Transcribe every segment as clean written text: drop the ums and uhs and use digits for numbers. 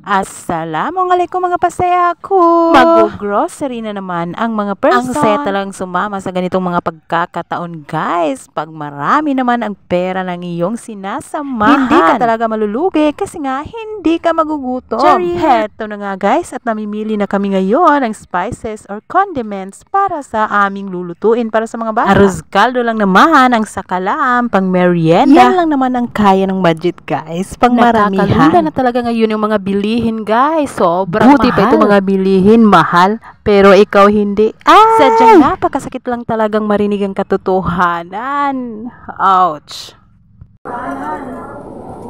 Assalamualaikum mga pasaya ko. Mag-grocery na naman ang mga person. Ang saya talagang sumama sa ganitong mga pagkakataon, guys. Pag marami naman ang pera ng iyong sinasamahan, hindi ka talaga malulugi kasi nga hindi ka magugutom. Heto na nga, guys, at namimili na kami ngayon ng spices or condiments para sa aming lulutuin para sa mga bata. Arroz caldo lang naman ang sakalam, pang merienda. Yan lang naman ang kaya ng budget, guys. Pang maramihan. Nakakalula na talaga ngayon yung mga bilihin, guys. Sobrang buti mahal. Pa ito mga bilihin, mahal. Pero ikaw hindi. Sadyang napakasakit lang talagang marinig ang katotohanan. Ouch.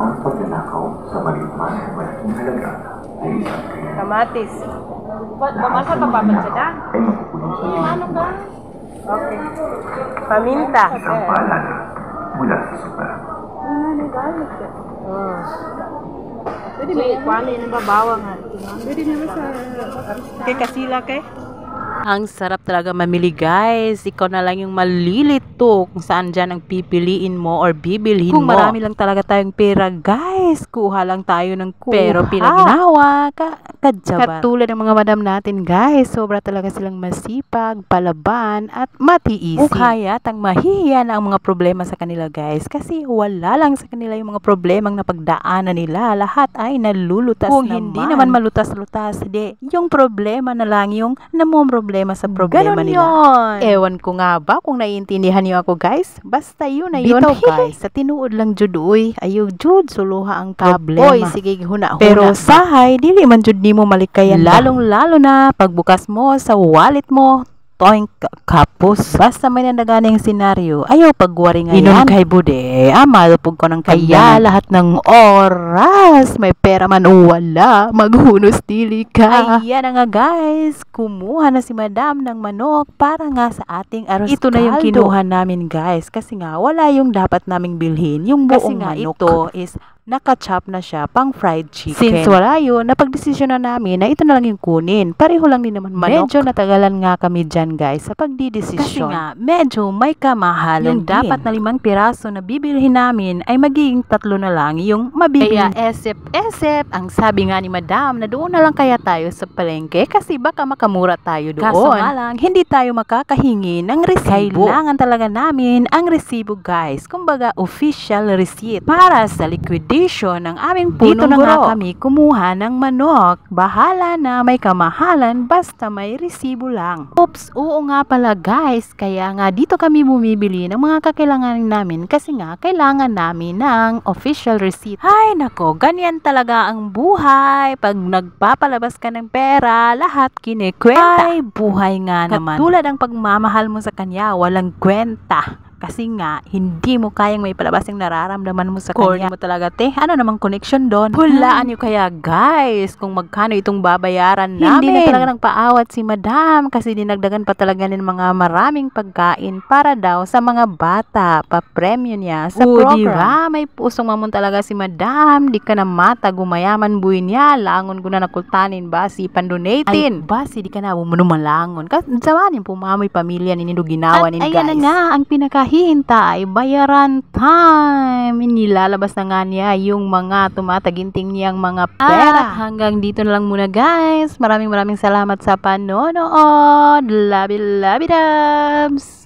Ang pagnanakaw sa malimman ay malaking halaga ay isang kaya Kamatis. Bamasa pa papansada? ay makukunin sa Ano ka? Okay. Paminta. isang paalala mula sa super. Pwede may kwali ng babawa nga. Pwede naman sa... Okay, kasila kay? Ang sarap talaga mamili, guys. Ikaw na lang yung malilito kung saan dyan ang pipiliin mo or bibilhin mo. Kung marami lang talaga tayong pera, guys, kuha lang tayo ng kuha. Pero pinaginawa, kadyabat. Katulad ng mga madam natin, guys, sobra talaga silang masipag, palaban, at matiisin. O kaya't ang mahihiya na ang mga problema sa kanila, guys. Kasi wala lang sa kanila yung mga problemang napagdaanan nila. Lahat ay nalulutas kung naman. Hindi naman malutas-lutas, yung problema na lang yung problema sa problema Ganon nila. Yun. Ewan ko nga ba kung naiintindihan niyo ako, guys. Basta yun na yun. Bitaw, guys. Sa tinuod lang jud uy. Ayaw jud suluha ang problema. Oy, sige huna-huna. Pero sahay, dili man jud nimo malikayan. Lalong-lalo na pagbukas mo sa wallet mo, toing kapos. Basta may nandaganang senaryo, ayaw pagwari nga yan. Kay bude, malupog ko ng kaya lahat ng oras. May pera man o wala, maghunos dili ka. Ayan na nga, guys. Kumuha na si madam ng manok para nga sa ating arroz caldo. Ito na yung kinuha namin, guys. Kasi nga, wala yung dapat naming bilhin. Yung buong manok. Ito is naka-chop na siya pang fried chicken. Since wala yun, napagdesisyon na namin na ito na lang yung kunin. Pareho lang din naman manok. Medyo natagalan nga kami dyan, guys, sa pagdidesisyon. Kasi nga, medyo may kamahalan yung din. Dapat na 5 piraso na bibilhin namin ay magiging 3 na lang yung mabibili. Kaya esep, ang sabi nga ni madam na doon na lang kaya tayo sa palengke kasi baka makamura tayo doon. Kaso nga lang, hindi tayo makakahingi ng resibo. Kailangan talaga namin ang resibo, guys. Kumbaga, official receipt para sa liquidation ng aming punong dito na nga kami kumuha ng manok. Bahala na may kamahalan basta may resibo lang. Oops, oo nga pala, guys. Kaya nga dito kami bumibili ng mga kakailangan namin kasi nga kailangan namin ng official receipt. Ay nako, ganyan talaga ang buhay. Pag nagpapalabas ka ng pera, lahat kinikwenta. Ay, buhay nga naman. Katulad ang pagmamahal mo sa kanya, walang kwenta. Kasi nga, hindi mo kayang may palabas yung nararamdaman mo sa kanya. Mo talaga, te. Ano namang connection doon? Hulaan nyo kaya, guys, kung magkano itong babayaran namin. Hindi na talaga nagpaawat si madam kasi dinagdagan pa talaga ng mga maraming pagkain para daw sa mga bata. Pa-premyo niya sa program. Diba? May pusong mamon talaga si madam. Di ka na mata, gumayaman buhay niya. Langon ko na nakultanin ba? Si pandonatin. Ay, basi, di ka na bumunumalangon. Kasi sawan yung pumamoy pamilya ni Nindo ginawa ni guys. Ayan na nga, ang hintay, bayaran time. Nilalabas na nga niya yung mga tumataginting niyang mga pera. Hanggang dito na lang muna, guys. Maraming salamat sa panonood. Labi-labi-dabs!